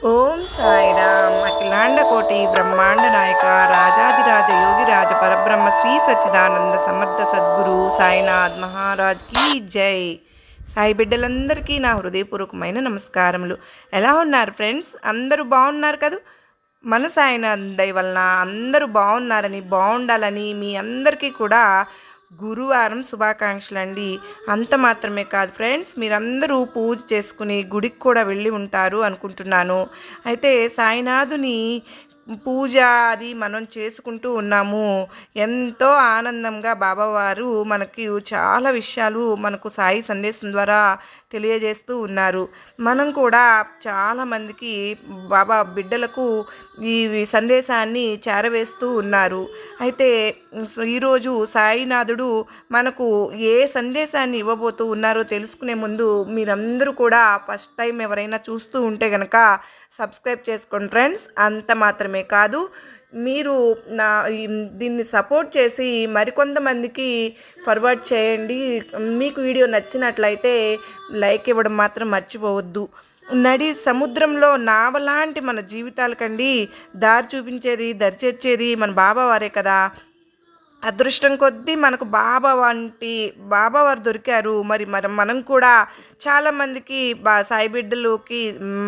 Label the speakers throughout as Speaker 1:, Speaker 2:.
Speaker 1: ఓం సాయిరామ్. అఖిలాండ కోటి బ్రహ్మాండ నాయక రాజాదిరాజ యోగిరాజ పరబ్రహ్మ శ్రీ సచ్చిదానంద సమర్థ సద్గురు సాయినాథ్ మహారాజ్కి జై. సాయి బిడ్డలందరికీ నా హృదయపూర్వకమైన నమస్కారములు. ఎలా ఉన్నారు ఫ్రెండ్స్? అందరూ బాగున్నారు కదా? మన సాయినాథ్ దయ వలన అందరూ బాగున్నారని, బాగుండాలని మీ అందరికీ కూడా గురువారం శుభాకాంక్షలు అండి. అంత మాత్రమే కాదు ఫ్రెండ్స్, మీరందరూ పూజ చేసుకుని గుడికి కూడా వెళ్ళి ఉంటారు అనుకుంటున్నాను. అయితే సాయినాథుని పూజ అది మనం చేసుకుంటూ ఉన్నాము. ఎంతో ఆనందంగా బాబావారు మనకి చాలా విషయాలు మనకు సాయి సందేశం ద్వారా తెలియజేస్తూ ఉన్నారు. మనం కూడా చాలామందికి బాబా బిడ్డలకు ఈ సందేశాన్ని చేరవేస్తూ ఉన్నారు. అయితే ఈరోజు సాయినాథుడు మనకు ఏ సందేశాన్ని ఇవ్వబోతూ ఉన్నారో తెలుసుకునే ముందు మీరందరూ కూడా ఫస్ట్ టైం ఎవరైనా చూస్తూ ఉంటే కనుక సబ్స్క్రైబ్ చేసుకోండి ఫ్రెండ్స్. అంత మాత్రమే కాదు, మీరు దీన్ని సపోర్ట్ చేసి మరికొంతమందికి ఫార్వర్డ్ చేయండి. మీకు వీడియో నచ్చినట్లయితే లైక్ ఇవ్వడం మాత్రం మర్చిపోవద్దు. నడి సముద్రంలో నావలాంటి మన జీవితాలకండి దారి చూపించేది, దరి చేర్చేది మన బాబావారే కదా. అదృష్టం కొద్దీ మనకు బాబావారు దొరికారు. మరి మనం కూడా చాలామందికి సాయి బిడ్డలకి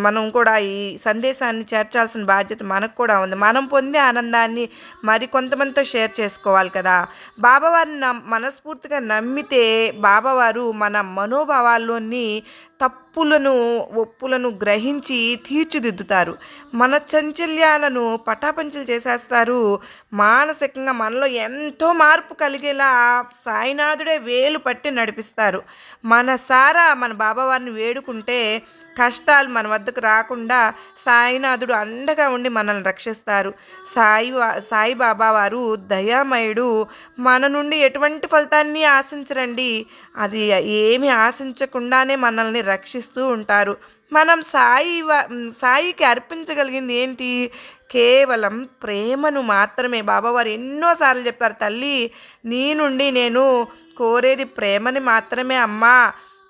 Speaker 1: మనం కూడా ఈ సందేశాన్ని చేర్చాల్సిన బాధ్యత మనకు కూడా ఉంది. మనం పొందే ఆనందాన్ని మరి కొంతమందితో షేర్ చేసుకోవాలి కదా. బాబావారిని మనస్ఫూర్తిగా నమ్మితే బాబావారు మన మనోభావాల్లోని తప్పులను ఒప్పులను గ్రహించి తీర్చిదిద్దుతారు. మన చంచల్యాలను పటాపంచలు చేసేస్తారు. మానసికంగా మనలో ఎంతో మార్పు కలిగేలా సాయినాథుడే వేలు పట్టి నడిపిస్తారు. మన బాబావారిని వేడుకుంటే కష్టాలు మన వద్దకు రాకుండా సాయినాథుడు అండగా ఉండి మనల్ని రక్షిస్తారు. సాయిబాబా వారు దయామయుడు. మన నుండి ఎటువంటి ఫలితాన్ని ఆశించరండి. అది ఏమి ఆశించకుండానే మనల్ని రక్షిస్తూ ఉంటారు. మనం సాయికి అర్పించగలిగింది ఏంటి? కేవలం ప్రేమను మాత్రమే. బాబావారు ఎన్నోసార్లు చెప్పారు, తల్లి నీ నుండి నేను కోరేది ప్రేమని మాత్రమే అమ్మా.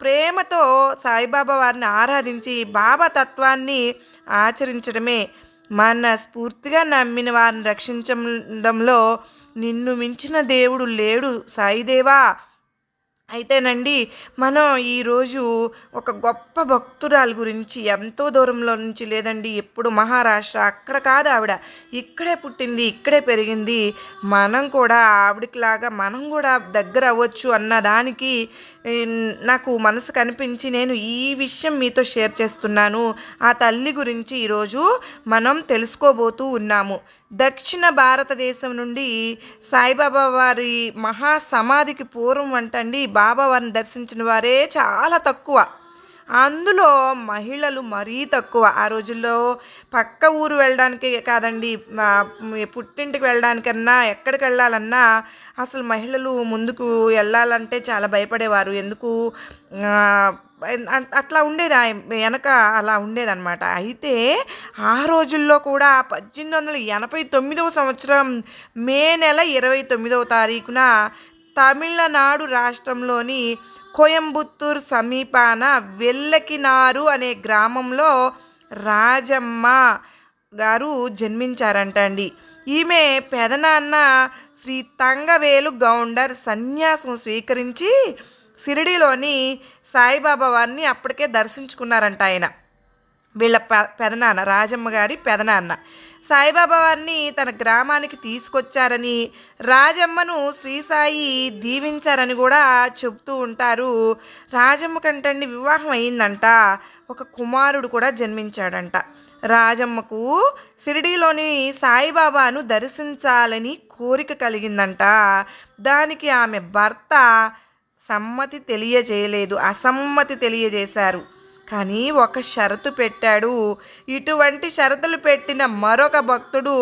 Speaker 1: ప్రేమతో సాయిబాబా వారిని ఆరాధించి బాబా తత్వాన్ని ఆచరించడమే. మనస్ఫూర్తిగా నమ్మిన వారిని రక్షించడంలో నిన్ను మించిన దేవుడు లేడు సాయిదేవా. అయితేనండి, మనం ఈరోజు ఒక గొప్ప భక్తురాలు గురించి, ఎంతో దూరంలో నుంచి లేదండి, ఎప్పుడు మహారాష్ట్ర అక్కడ కాదు ఆవిడ, ఇక్కడే పుట్టింది, ఇక్కడే పెరిగింది. మనం కూడా ఆవిడకిలాగా మనం కూడా దగ్గర అవ్వచ్చు అన్న దానికి నాకు మనసు కనిపించి నేను ఈ విషయం మీతో షేర్ చేస్తున్నాను. ఆ తల్లి గురించి ఈరోజు మనం తెలుసుకోబోతూ ఉన్నాము. దక్షిణ భారతదేశం నుండి సాయిబాబా వారి మహాసమాధికి పూర్వం అంటండి బాబావారిని దర్శించిన వారే చాలా తక్కువ. అందులో మహిళలు మరీ తక్కువ. ఆ రోజుల్లో పక్క ఊరు వెళ్ళడానికి కాదండి, పుట్టింటికి వెళ్ళడానికన్నా ఎక్కడికి వెళ్ళాలన్నా అసలు మహిళలు ముందుకు వెళ్ళాలంటే చాలా భయపడేవారు. ఎందుకు అట్లా ఉండేది, వెనక అలా ఉండేదన్నమాట. అయితే ఆ రోజుల్లో కూడా 1889 సంవత్సరం మే నెల 29వ తారీఖున తమిళనాడు రాష్ట్రంలోని కోయంబత్తూర్ సమీపాన వెల్లకినారు అనే గ్రామంలో రాజమ్మ గారు జన్మించారంట అండి. ఈమె పెదనాన్న శ్రీ తంగవేలు గౌండర్ సన్యాసం స్వీకరించి షిరిడీలోని సాయిబాబా వారిని అప్పటికే దర్శించుకున్నారంట. ఆయన వీళ్ళ పెదనాన్న, రాజమ్మ గారి పెదనాన్న సాయిబాబా వారిని తన గ్రామానికి తీసుకొచ్చారని, రాజమ్మను శ్రీసాయి దీవించారని కూడా చెప్తూ ఉంటారు. రాజమ్మ కంటండి వివాహం అయిందంట. ఒక కుమారుడు కూడా జన్మించాడంట. రాజమ్మకు షిరిడీలోని సాయిబాబాను దర్శించాలని కోరిక కలిగిందంట. దానికి ఆమె భర్త సమ్మతి తెలియజేయలేదు, అసమ్మతి తెలియజేశారు. కానీ ఒక షరతు పెట్టాడు. ఇటువంటి షరతులు పెట్టిన మరొక భక్తుడు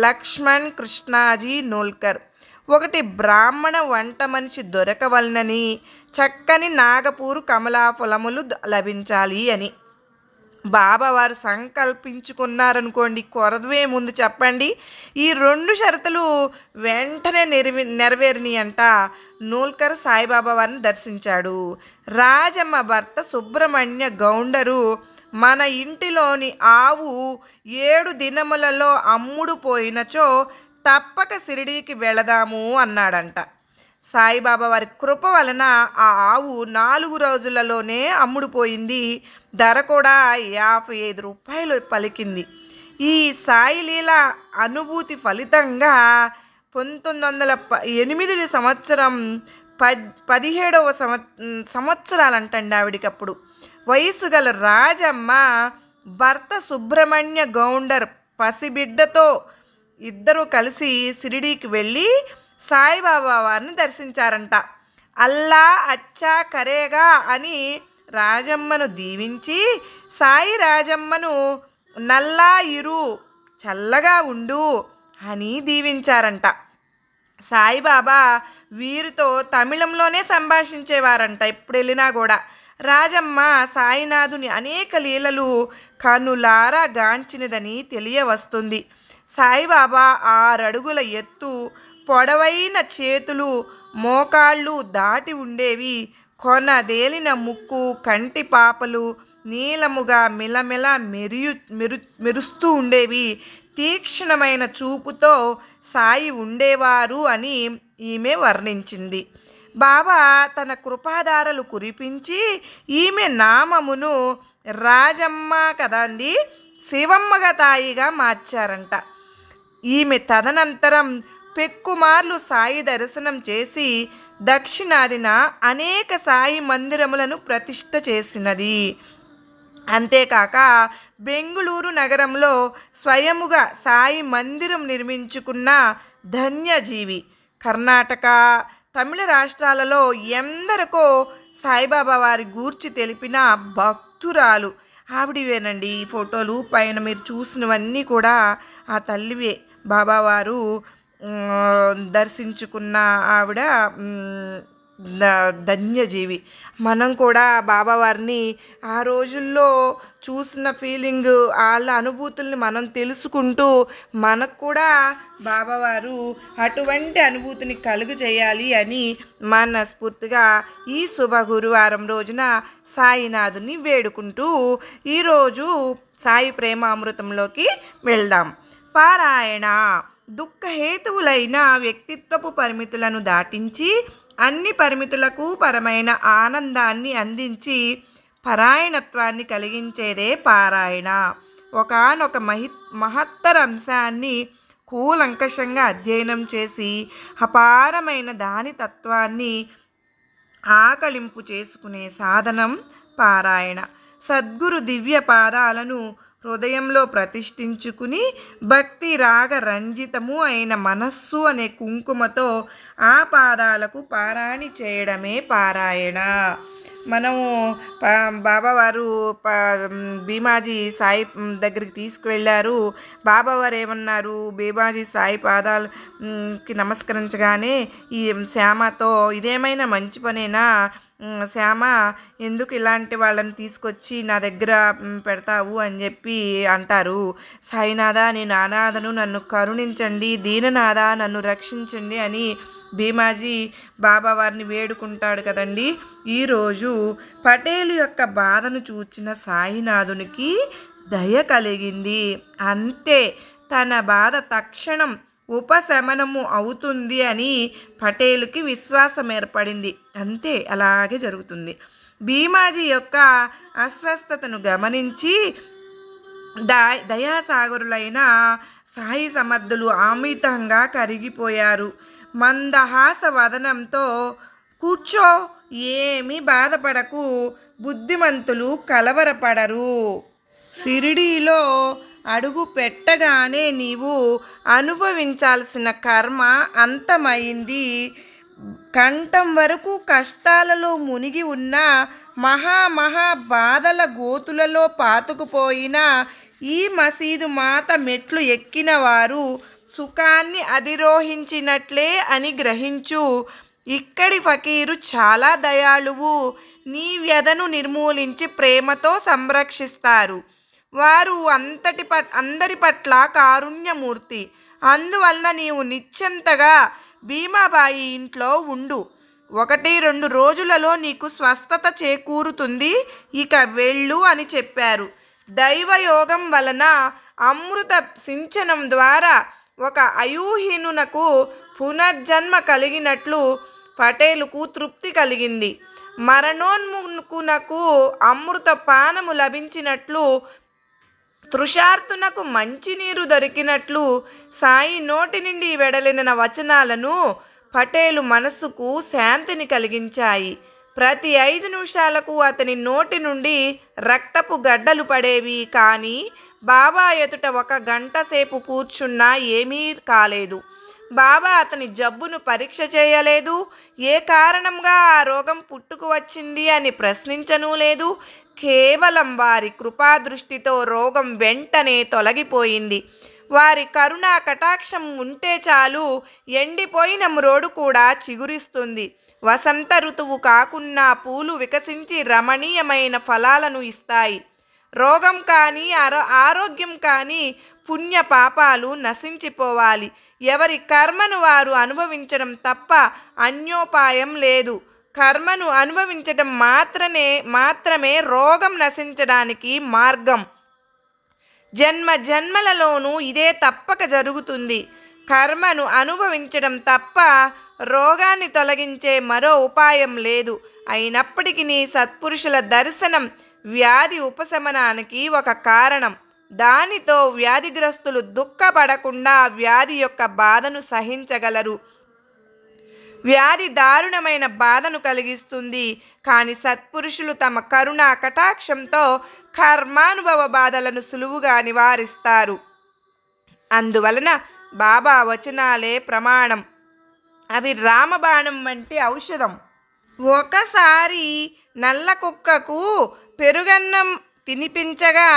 Speaker 1: లక్ష్మణ్ కృష్ణాజీ నోల్కర్. ఒకటి, బ్రాహ్మణ వంట మనిషి దొరకవలనని, చక్కని నాగపూరు కమలా ఫలములు లభించాలి అని బాబావారు సంకల్పించుకున్నారనుకోండి, కొరదువే ముందు చెప్పండి. ఈ 2 షరతులు వెంటనే నెరవేరిని అంట. నూల్కర్ సాయిబాబా వారిని దర్శించాడు. రాజమ్మ భర్త సుబ్రహ్మణ్య గౌండరు మన ఇంటిలోని ఆవు 7 దినములలో అమ్ముడు పోయినచో తప్పక షిరిడీకి వెళదాము అన్నాడంట. సాయిబాబా వారి కృప వలన ఆ ఆవు 4 రోజులలోనే అమ్ముడుపోయింది. ధర కూడా 55 రూపాయలు పలికింది. ఈ సాయిలీల అనుభూతి ఫలితంగా 1908 సంవత్సరం 17వ సంవత్సరాలంటండి ఆవిడికప్పుడు. వయసు గల రాజమ్మ భర్త సుబ్రహ్మణ్య గౌండర్ పసిబిడ్డతో ఇద్దరూ కలిసి షిరిడీకి వెళ్ళి సాయిబాబా వారిని దర్శించారంట. అల్లా అచ్చా కరేగా అని రాజమ్మను దీవించి సాయి రాజమ్మను నల్లా ఇరు చల్లగా ఉండు అని దీవించారంట. సాయిబాబా వీరితో తమిళంలోనే సంభాషించేవారంట ఎప్పుడు వెళ్ళినా కూడా. రాజమ్మ సాయినాథుని అనేక లీలలు కనులారా గాంచినదని తెలియవస్తుంది. సాయిబాబా 6 అడుగుల ఎత్తు, పొడవైన చేతులు, మోకాళ్ళు దాటి ఉండేవి. కొనదేలిన ముక్కు, కంటి పాపలు నీలముగా మిలమిల మెరుస్తూ ఉండేవి. తీక్షణమైన చూపుతో సాయి ఉండేవారు అని ఈమె వర్ణించింది. బాబా తన కృపాధారలు కురిపించి ఈమె నామమును రాజమ్మ కదండి శివమ్మగా తాయిగా మార్చారంట. ఈమె తదనంతరం పెక్కుమార్లు సాయి దర్శనం చేసి దక్షిణాదిన అనేక సాయి మందిరములను ప్రతిష్ఠ చేసినది. అంతేకాక బెంగుళూరు నగరంలో స్వయముగా సాయి మందిరం నిర్మించుకున్న ధన్యజీవి. కర్ణాటక, తమిళ రాష్ట్రాలలో ఎందరికో సాయిబాబా వారి గూర్చి తెలిపిన భక్తురాలు ఆవిడవేనండి. ఈ ఫోటోలు పైన మీరు చూసినవన్నీ కూడా ఆ తల్లివే. బాబావారు దర్శించుకున్న ఆవిడ ధన్యజీవి. మనం కూడా బాబావారిని ఆ రోజుల్లో చూసిన ఫీలింగ్, వాళ్ళ అనుభూతుల్ని మనం తెలుసుకుంటూ మనకు కూడా బాబావారు అటువంటి అనుభూతిని కలుగు చేయాలి అని మనస్ఫూర్తిగా ఈ శుభ గురువారం రోజున సాయినాథుని వేడుకుంటూ ఈరోజు సాయి ప్రేమామృతంలోకి వెళ్దాం. పారాయణ దుఃఖహేతువులైన వ్యక్తిత్వపు పరిమితులను దాటించి అన్ని పరిమితులకు పరమైన ఆనందాన్ని అందించి పరాయణత్వాన్ని కలిగించేదే పారాయణ. ఒకానొక మహత్తర అంశాన్ని కూలంకషంగా అధ్యయనం చేసి అపారమైన దాని తత్వాన్ని ఆకలింపు చేసుకునే సాధనం పారాయణ. సద్గురు దివ్య పాదాలను హృదయంలో ప్రతిష్ఠించుకుని భక్తి రాగ రంజితము అయిన మనస్సు అనే కుంకుమతో ఆ పాదాలకు పారాణి చేయడమే పారాయణ. మనము బాబావారు భీమాజీ సాయి దగ్గరికి తీసుకువెళ్ళారు. బాబావారు ఏమన్నారు, భీమాజీ సాయి పాదాలకి నమస్కరించగానే ఈ శ్యామతో ఇదేమైనా మంచి పనేనా శ్యామ, ఎందుకు ఇలాంటి వాళ్ళని తీసుకొచ్చి నా దగ్గర పెడతావు అని చెప్పి అంటారు. సాయినాథ నేను అనాథను, నన్ను కరుణించండి, దీననాథ నన్ను రక్షించండి అని భీమాజీ బాబావారిని వేడుకుంటాడు కదండి. ఈరోజు పటేలు యొక్క బాధను చూచిన సాయినాథునికి దయ కలిగింది. అంతే, తన బాధ తక్షణం ఉపశమనము అవుతుంది అని పటేలుకి విశ్వాసం ఏర్పడింది. అంతే, అలాగే జరుగుతుంది. భీమాజీ యొక్క అస్వస్థతను గమనించి దయాసాగరులైన సాయి సమర్థులు అమితంగా కరిగిపోయారు. మందహాస వదనంతో కూర్చో, ఏమీ బాధపడకు, బుద్ధిమంతులు కలవరపడరు. షిరిడీలో అడుగు పెట్టగానే నీవు అనుభవించాల్సిన కర్మ అంతమైంది. కంఠం వరకు కష్టాలలో మునిగి ఉన్న మహా బాధల గోతులలో పాతుకుపోయిన ఈ మసీదు మాత మెట్లు ఎక్కిన వారు సుఖాన్ని అధిరోహించినట్లే అని గ్రహించు. ఇక్కడి ఫకీరు చాలా దయాళువు. నీ వ్యధను నిర్మూలించి ప్రేమతో సంరక్షిస్తారు. వారు అందరి పట్ల కారుణ్యమూర్తి. అందువలన నీవు నిశ్చింతగా భీమాబాయి ఇంట్లో ఉండు. 1-2 రోజులలో నీకు స్వస్థత చేకూరుతుంది. ఇక వెళ్ళు అని చెప్పారు. దైవయోగం వలన అమృత సించనం ద్వారా ఒక అయూహీనునకు పునర్జన్మ కలిగినట్లు పటేలుకు తృప్తి కలిగింది. మరణోన్ముఖునకు అమృత పానము లభించినట్లు, తృషార్తునకు మంచినీరు దొరికినట్లు సాయి నోటి నుండి వెడలిన వచనాలను పటేలు మనస్సుకు శాంతిని కలిగించాయి. ప్రతి 5 నిమిషాలకు అతని నోటి నుండి రక్తపు గడ్డలు పడేవి. కానీ బాబా ఎదుట 1 గంట సేపు కూర్చున్నా ఏమీ కాలేదు. బాబా అతని జబ్బును పరీక్ష చేయలేదు. ఏ కారణంగా ఆ రోగం పుట్టుకు వచ్చింది అని ప్రశ్నించనూ లేదు. కేవలం వారి కృపాదృష్టితో రోగం వెంటనే తొలగిపోయింది. వారి కరుణా కటాక్షం ఉంటే చాలు, ఎండిపోయిన మ్రోడు కూడా చిగురిస్తుంది. వసంత ఋతువు కాకున్నా పూలు వికసించి రమణీయమైన ఫలాలను ఇస్తాయి. రోగం కానీ ఆరోగ్యం కానీ పుణ్య పాపాలు నశించిపోవాలి. ఎవరి కర్మను వారు అనుభవించడం తప్ప అన్యోపాయం లేదు. కర్మను అనుభవించడం మాత్రమే రోగం నశించడానికి మార్గం. జన్మ జన్మలలోనూ ఇదే తప్పక జరుగుతుంది. కర్మను అనుభవించడం తప్ప రోగాన్ని తొలగించే మరో ఉపాయం లేదు. అయినప్పటికీ సత్పురుషుల దర్శనం వ్యాధి ఉపశమనానికి ఒక కారణం. దానితో వ్యాధిగ్రస్తులు దుఃఖపడకుండా వ్యాధి యొక్క బాధను సహించగలరు. వ్యాధి దారుణమైన బాధను కలిగిస్తుంది. కానీ సత్పురుషులు తమ కరుణా కటాక్షంతో కర్మానుభవ బాధలను సులువుగా నివారిస్తారు. అందువలన బాబా వచనాలే ప్రమాణం. అవి రామబాణం వంటి ఔషధం. ఒకసారి నల్ల కుక్కకు పెరుగన్నం తినిపించగా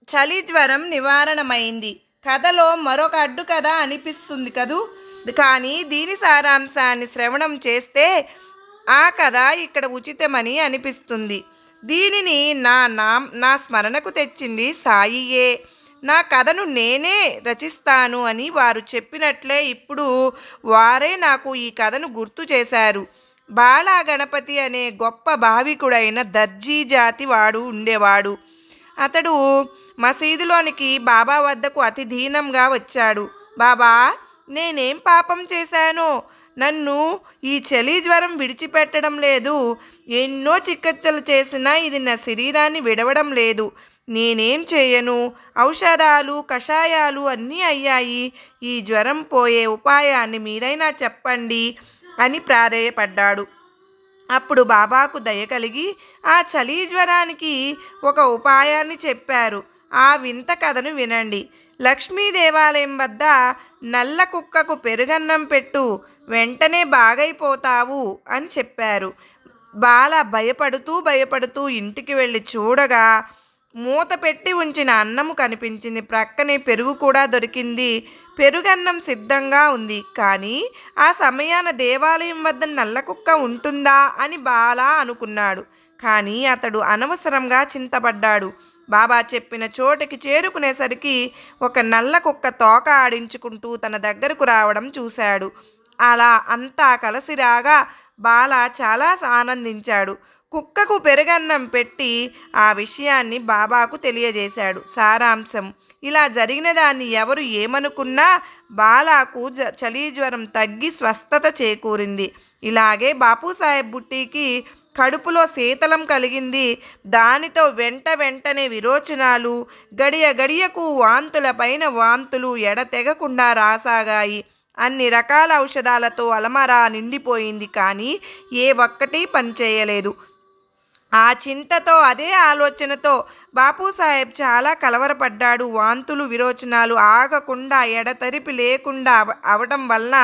Speaker 1: చలి జ్వరం నివారణమైంది. కథలో మరొక అడ్డు కథ అనిపిస్తుంది కదూ. కానీ దీని సారాంశాన్ని శ్రవణం చేస్తే ఆ కథ ఇక్కడ ఉచితమని అనిపిస్తుంది. దీనిని నా స్మరణకు తెచ్చింది సాయియే. నా కథను నేనే రచిస్తాను అని వారు చెప్పినట్లే ఇప్పుడు వారే నాకు ఈ కథను గుర్తు చేశారు. బాలా గణపతి అనే గొప్ప భావికుడైన దర్జీ జాతి వాడు ఉండేవాడు. అతడు మసీదులోనికి బాబా వద్దకు అతి దీనంగా వచ్చాడు. బాబా, నేనేం పాపం చేశానో నన్ను ఈ చలి జ్వరం విడిచిపెట్టడం లేదు. ఎన్నో చికిత్సలు చేసినా ఇది నా శరీరాన్ని విడవడం లేదు. నేనేం చేయను? ఔషధాలు కషాయాలు అన్నీ అయ్యాయి. ఈ జ్వరం పోయే ఉపాయాన్ని మీరైనా చెప్పండి అని ప్రాధేయపడ్డాడు. అప్పుడు బాబాకు దయ కలిగి ఆ చలి జ్వరానికి ఒక ఉపాయాన్ని చెప్పారు. ఆ వింత కథను వినండి. లక్ష్మీ దేవాలయం వద్ద నల్ల కుక్కకు పెరుగన్నం పెట్టు, వెంటనే బాగైపోతావు అని చెప్పారు. బాల భయపడుతూ ఇంటికి వెళ్ళి చూడగా మూత పెట్టి ఉంచిన అన్నము కనిపించింది. ప్రక్కనే పెరుగు కూడా దొరికింది. పెరుగన్నం సిద్ధంగా ఉంది. కానీ ఆ సమయాన దేవాలయం వద్ద నల్ల కుక్క ఉంటుందా అని బాలా అనుకున్నాడు. కానీ అతడు అనవసరంగా చింతపడ్డాడు. బాబా చెప్పిన చోటికి చేరుకునేసరికి ఒక నల్ల కుక్క తోక ఆడించుకుంటూ తన దగ్గరకు రావడం చూశాడు. అలా అంతా కలిసిరాగా బాలా చాలా ఆనందించాడు. కుక్కకు పెరుగన్నం పెట్టి ఆ విషయాన్ని బాబాకు తెలియజేశాడు. సారాంశం: ఇలా జరిగిన దాన్ని ఎవరు ఏమనుకున్నా బాలాకు చలి జ్వరం తగ్గి స్వస్థత చేకూరింది. ఇలాగే బాపూసాహెబ్ బుట్టీకి కడుపులో శీతలం కలిగింది. దానితో వెంటనే విరోచనాలు, గడియకు వాంతులపైన వాంతులు ఎడతెగకుండా రాసాగాయి. అన్ని రకాల ఔషధాలతో అలమరా నిండిపోయింది. కానీ ఏ ఒక్కటి పనిచేయలేదు. ఆ చింతతో, అదే ఆలోచనతో బాపూసాహెబ్ చాలా కలవరపడ్డాడు. వాంతులు విరోచనాలు ఆగకుండా ఎడతెరిపి లేకుండా అవడం వలన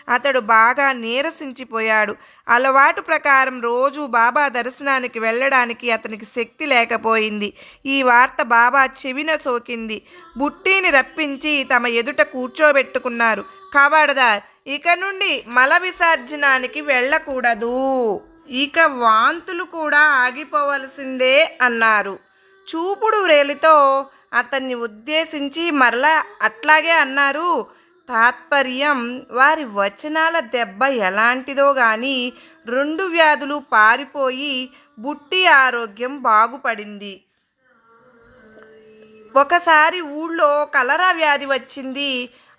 Speaker 1: అతడు బాగా నీరసించిపోయాడు. అలవాటు ప్రకారం రోజు బాబా దర్శనానికి వెళ్ళడానికి అతనికి శక్తి లేకపోయింది. ఈ వార్త బాబా చెవిన సోకింది. బుట్టీని రప్పించి తమ ఎదుట కూర్చోబెట్టుకున్నారు. ఖబర్దార్, ఇక నుండి మల విసర్జనానికి వెళ్ళకూడదు. ఇక వాంతులు కూడా ఆగిపోవలసిందే అన్నారు. చూపుడు వ్రేలితో అతన్ని ఉద్దేశించి మరలా అట్లాగే అన్నారు. తాత్పర్యం, వారి వచనాల దెబ్బ ఎలాంటిదో గాని 2 వ్యాధులు పారిపోయి బుట్టి ఆరోగ్యం బాగుపడింది. ఒకసారి ఊళ్ళో కలరా వ్యాధి వచ్చింది.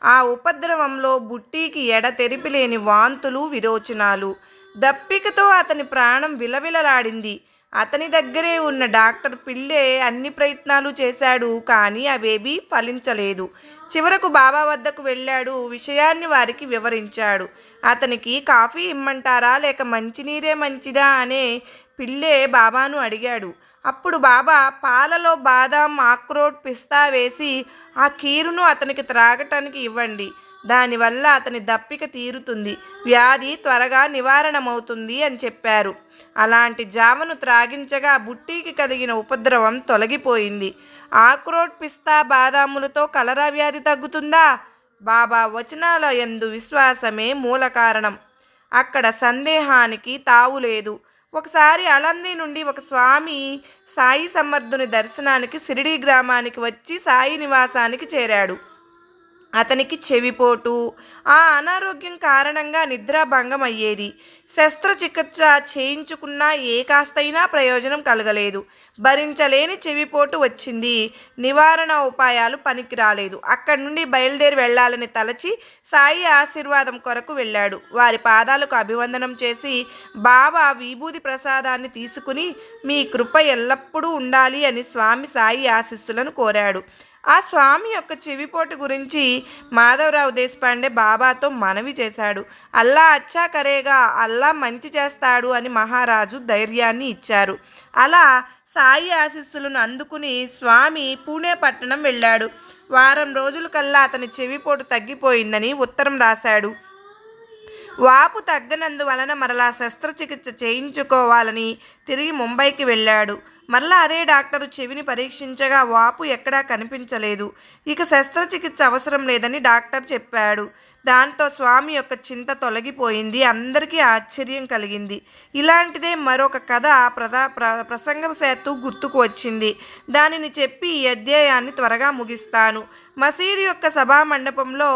Speaker 1: ఆ ఉపద్రవంలో బుట్టీకి ఎడతెరిపి లేని వాంతులు, విరోచనాలు. దప్పికతో అతని ప్రాణం విలవిలలాడింది. అతని దగ్గరే ఉన్న డాక్టర్ పిళ్ళే అన్ని ప్రయత్నాలు చేశాడు, కానీ అవేవీ ఫలించలేదు. చివరకు బాబా వద్దకు వెళ్ళాడు. విషయాన్ని వారికి వివరించాడు. అతనికి కాఫీ ఇమ్మంటారా లేక మంచినీరే మంచిదా అనే పిళ్ళే బాబాను అడిగాడు. అప్పుడు బాబా పాలలో బాదాం, అక్రోట్, పిస్తా వేసి ఆ కీరును అతనికి త్రాగటానికి ఇవ్వండి. దానివల్ల అతని దప్పిక తీరుతుంది, వ్యాధి త్వరగా నివారణమవుతుంది అని చెప్పారు. అలాంటి జావను త్రాగించగా బుట్టీకి కలిగిన ఉపద్రవం తొలగిపోయింది. ఆక్రోట్, పిస్తా, బాదాములతో కలరా వ్యాధి తగ్గుతుందా? బాబా వచనాల యందు విశ్వాసమే మూల కారణం. అక్కడ సందేహానికి తావులేదు. ఒకసారి అలంది నుండి ఒక స్వామి సాయి సమర్థుని దర్శనానికి షిరిడీ గ్రామానికి వచ్చి సాయి నివాసానికి చేరాడు. అతనికి చెవిపోటు, ఆ అనారోగ్యం కారణంగా నిద్రాభంగం అయ్యేది. శస్త్రచికిత్స చేయించుకున్నా ఏ కాస్తైనా ప్రయోజనం కలగలేదు. భరించలేని చెవిపోటు వచ్చింది. నివారణ ఉపాయాలు పనికిరాలేదు. అక్కడి నుండి బయలుదేరి వెళ్ళాలని తలచి సాయి ఆశీర్వాదం కొరకు వెళ్ళాడు. వారి పాదాలకు అభివందనం చేసి బాబా విభూది ప్రసాదాన్ని తీసుకుని మీ కృప ఎల్లప్పుడూ ఉండాలి అని స్వామి సాయి ఆశీస్సులను కోరాడు. ఆ స్వామి యొక్క చెవిపోటు గురించి మాధవరావు దేశపాండే బాబాతో మనవి చేశాడు. అల్లా అచ్చా కరేగా, అల్లా మంచి చేస్తాడు అని మహారాజు ధైర్యాన్ని ఇచ్చారు. అలా సాయి ఆశీస్సులను అందుకుని స్వామి పూణే పట్టణం వెళ్ళాడు. వారం రోజుల కల్లా అతని చెవిపోటు తగ్గిపోయిందని ఉత్తరం రాశాడు. వాపు తగ్గనందువలన మరలా శస్త్రచికిత్స చేయించుకోవాలని తిరిగి ముంబైకి వెళ్ళాడు. మరలా అదే డాక్టరు చెవిని పరీక్షించగా వాపు ఎక్కడా కనిపించలేదు. ఇక శస్త్రచికిత్స అవసరం లేదని డాక్టర్ చెప్పాడు. దాంతో స్వామి యొక్క చింత తొలగిపోయింది. అందరికీ ఆశ్చర్యం కలిగింది. ఇలాంటిదే మరొక కథ ప్రసంగవశాత్తు గుర్తుకు వచ్చింది. దానిని చెప్పి ఈ అధ్యాయాన్ని త్వరగా ముగిస్తాను. మసీదు యొక్క సభా మండపంలో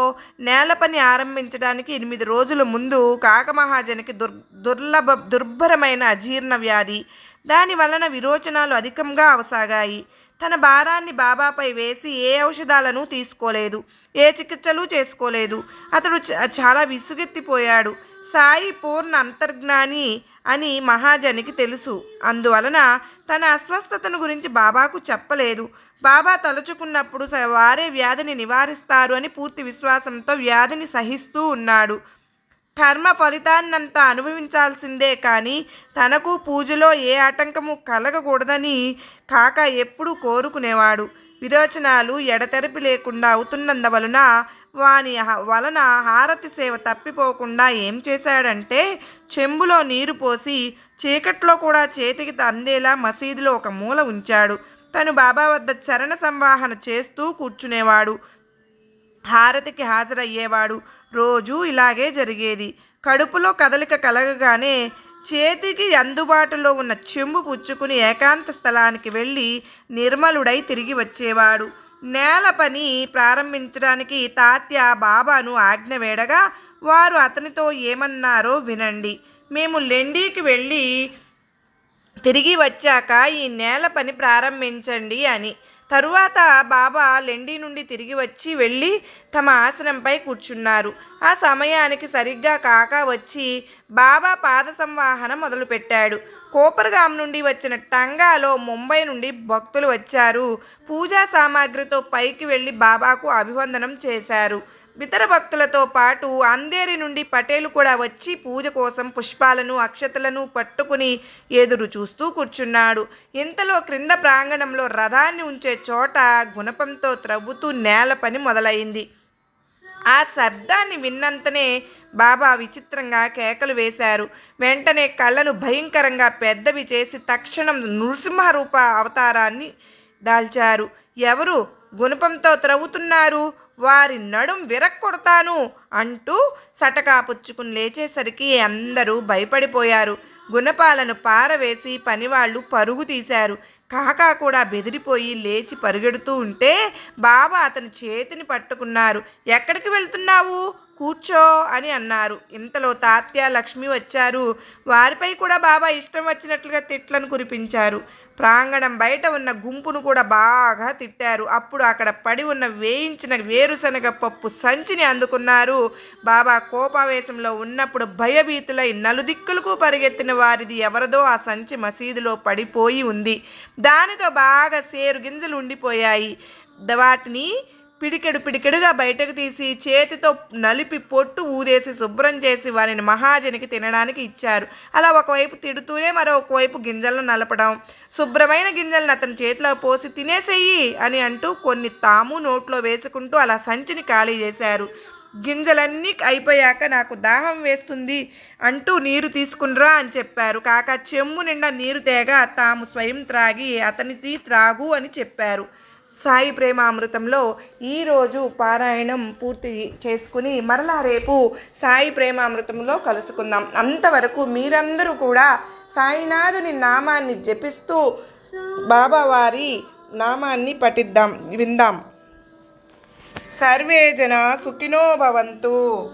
Speaker 1: నేల పని ఆరంభించడానికి 8 రోజుల ముందు కాకమహాజనికి దుర్భరమైన అజీర్ణ వ్యాధి. దాని వలన విరోచనాలు అధికంగా అవసాగాయి. తన భారాన్ని బాబాపై వేసి ఏ ఔషధాలను తీసుకోలేదు, ఏ చికిత్సలు చేసుకోలేదు. అతడు చాలా విసుగెత్తిపోయాడు. సాయి పూర్ణ అంతర్జ్ఞాని అని మహాజనికి తెలుసు. అందువలన తన అస్వస్థతను గురించి బాబాకు చెప్పలేదు. బాబా తలుచుకున్నప్పుడు వారే వ్యాధిని నివారిస్తారు అని పూర్తి విశ్వాసంతో వ్యాధిని సహిస్తూ ఉన్నాడు. కర్మ ఫలితాన్నంతా అనుభవించాల్సిందే, కానీ తనకు పూజలో ఏ ఆటంకము కలగకూడదని కాక ఎప్పుడూ కోరుకునేవాడు. విరోచనాలు ఎడతెరిపి లేకుండా అవుతున్నందువలన వాని వలన హారతి సేవ తప్పిపోకుండా ఏం చేశాడంటే చెంబులో నీరు పోసి చీకట్లో కూడా చేతికి అందేలా మసీదులో ఒక మూల ఉంచాడు. తను బాబా వద్ద చరణ సంవాహన చేస్తూ కూర్చునేవాడు. హారతికి హాజరయ్యేవాడు. రోజు ఇలాగే జరిగేది. కడుపులో కదలిక కలగగానే చేతికి అందుబాటులో ఉన్న చెంబు పుచ్చుకుని ఏకాంత స్థలానికి వెళ్ళి నిర్మలుడై తిరిగి వచ్చేవాడు. నేల పని ప్రారంభించడానికి తాత్య బాబాను ఆజ్ఞ వేడగా వారు అతనితో ఏమన్నారో వినండి. మేము లెండీకి వెళ్ళి తిరిగి వచ్చాక ఈ నేల పని ప్రారంభించండి అని. తరువాత బాబా లెండి నుండి తిరిగి వచ్చి వెళ్ళి తమ ఆసనంపై కూర్చున్నారు. ఆ సమయానికి సరిగ్గా కాకా వచ్చి బాబా పాద సంవాహన మొదలుపెట్టాడు. కోపర్గాం నుండి వచ్చిన టంగాలో ముంబై నుండి భక్తులు వచ్చారు. పూజా సామాగ్రితో పైకి వెళ్ళి బాబాకు అభివందనం చేశారు. ఇతర భక్తులతో పాటు అంధేరి నుండి పటేలు కూడా వచ్చి పూజ కోసం పుష్పాలను, అక్షతలను పట్టుకుని ఎదురు చూస్తూ కూర్చున్నాడు. ఇంతలో క్రింద ప్రాంగణంలో రథాన్ని ఉంచే చోట గుణపంతో త్రవ్వుతూ నేల పని మొదలైంది. ఆ శబ్దాన్ని విన్నంతనే బాబా విచిత్రంగా కేకలు వేశారు. వెంటనే కళ్ళను భయంకరంగా పెద్దవి చేసి తక్షణం నృసింహరూప అవతారాన్ని దాల్చారు. ఎవరు గుణపంతో త్రవ్వుతున్నారు? వారి నడుం విరక్కొడతాను అంటూ సటకా పుచ్చుకుని లేచేసరికి అందరూ భయపడిపోయారు. గుణపాలను పారవేసి పనివాళ్ళు పరుగు తీశారు. కాకా కూడా బెదిరిపోయి లేచి పరుగెడుతూ ఉంటే బాబా అతని చేతిని పట్టుకున్నారు. ఎక్కడికి వెళ్తున్నావు కూర్చో అని అన్నారు. ఇంతలో తాత్య లక్ష్మి వచ్చారు. వారిపై కూడా బాబా ఇష్టం వచ్చినట్లుగా తిట్లను కురిపించారు. ప్రాంగణం బయట ఉన్న గుంపును కూడా బాగా తిట్టారు. అప్పుడు అక్కడ పడి ఉన్న వేయించిన వేరుశనగ పప్పు సంచిని అందుకున్నారు. బాబా కోపావేశంలో ఉన్నప్పుడు భయభీతులై నలుదిక్కులకు పరిగెత్తిన వారిది ఎవరిదో ఆ సంచి మసీదులో పడిపోయి ఉంది. దానితో బాగా సేరు గింజలు ఉండిపోయాయి. వాటిని పిడికెడుగా బయటకు తీసి చేతితో నలిపి పొట్టు ఊదేసి శుభ్రం చేసి వారిని మహాజనికి తినడానికి ఇచ్చారు. అలా ఒకవైపు తిడుతూనే మరొకవైపు గింజలను నలపడం. శుభ్రమైన గింజలను అతని చేతిలో పోసి తినేసేయి అని అంటూ కొన్ని తాము నోట్లో వేసుకుంటూ అలా సంచిని ఖాళీ చేశారు. గింజలన్నీ అయిపోయాక నాకు దాహం వేస్తుంది అంటూ నీరు తీసుకునిరా అని చెప్పారు. కాక చెమ్ము నిండా నీరు తేగా తాము స్వయం త్రాగి అతనికి త్రాగు అని చెప్పారు. సాయి ప్రేమామృతంలో ఈరోజు పారాయణం పూర్తి చేసుకుని మరలా రేపు సాయి ప్రేమామృతంలో కలుసుకుందాం. అంతవరకు మీరందరూ కూడా సాయినాథుని నామాన్ని జపిస్తూ బాబావారి నామాన్ని విందాం. సర్వే జన సుఖినో భవంతు.